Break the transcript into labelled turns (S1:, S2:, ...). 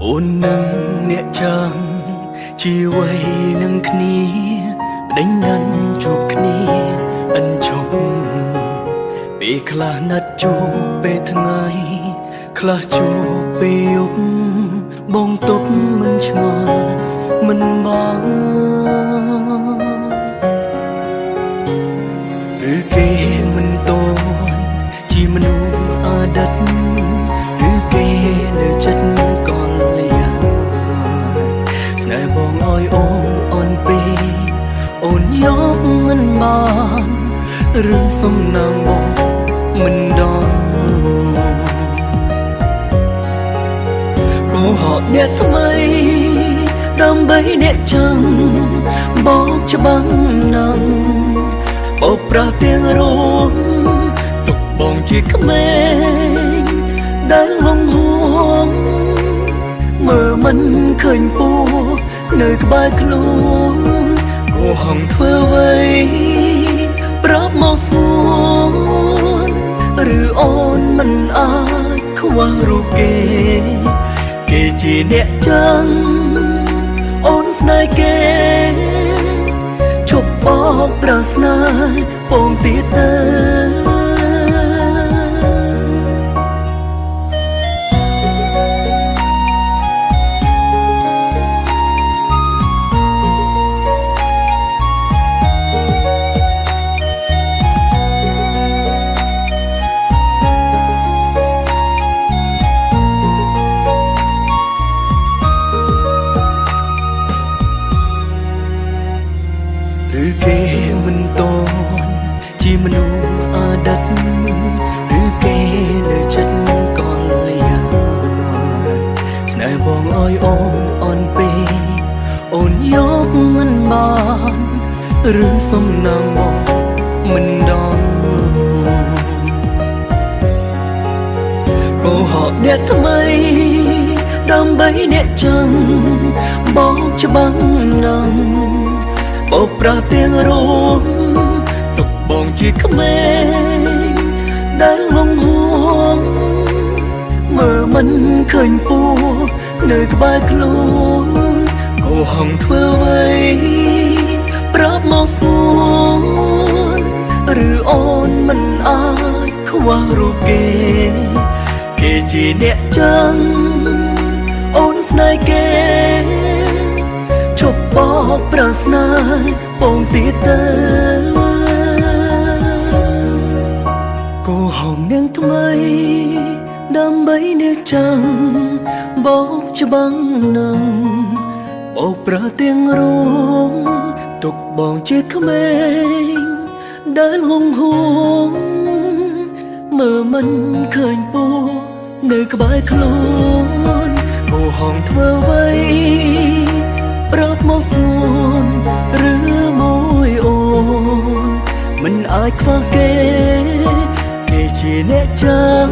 S1: អូននឹងអ្នកចាំជាវ័យនឹងគ្នាដេញញ៉ាំជួបគ្នាអិនជប់ពេលខ្លះណាត់ជួបពេលថ្ងៃខ្លះជួបពេលយប់បងទុកមិនឆ្ងល់មិនមកឬគេមិនតន់ជាមនុស្សអតីតឬគេនៅចិត្តកលយាស្នេហ៍បងអើយអូនអន់ពេកអូនយកមិនបានឬសំណាងបងមិនដល់កុហកអ្នកថ្មីដើម្បីអ្នកចាំបងច្បាំងណាំបោកប្រាស់ទាំងរងទុកបងជាក្មេងដែលហងហួងមើលមិនឃើញពូនៅក្បែរខ្លួនកុហកធ្វើអ្វីប្រាប់មកស្ងួនឬអូនមិនអាចខ្វះរូបគេជាអ្នកចាំអូនស្នេហ៍គេឈប់បោកប្រាស្នាពងទៀតទៅឬគេមិនតន់ជាមនុស្សអតីតឬគេនៅចិត្តកលយាស្នេហ៍បងអើយអូនអន់ពេកអូនយកមិនបានឬសំណាងបងមិនដល់កុហកអ្នកថ្មីដើម្បីអ្នកចាំបងច្បាំងណាំបោកប្រាស់ទាំងរងទុកបងជាក្មេងដែលហងហួងមើលមិនឃើញពូនៅក្បែរខ្លួនកុហកធ្វើអ្វីប្រាប់មកស្ងួនឬអូនមិនអាចខ្វះរូបគេជាអ្នកចាំអូនស្នេហ៍គេឈប់បោកប្រាស្នាពងទៀតទៅកុហកនាងថ្មីដើម្បីអ្នកចាំបោកច្បាំងនឹងបោកប្រាស់ទាំងរងទុកបងជាក្មេងដែលហងហួងមើលមិនឃើញពូនៅក្បែរខ្លួនកុហកធ្វើអ្វីប្រាប់មកស្ងួនឬមួយអូនមិនអាចខ្វះគេជាអ្នកចាំ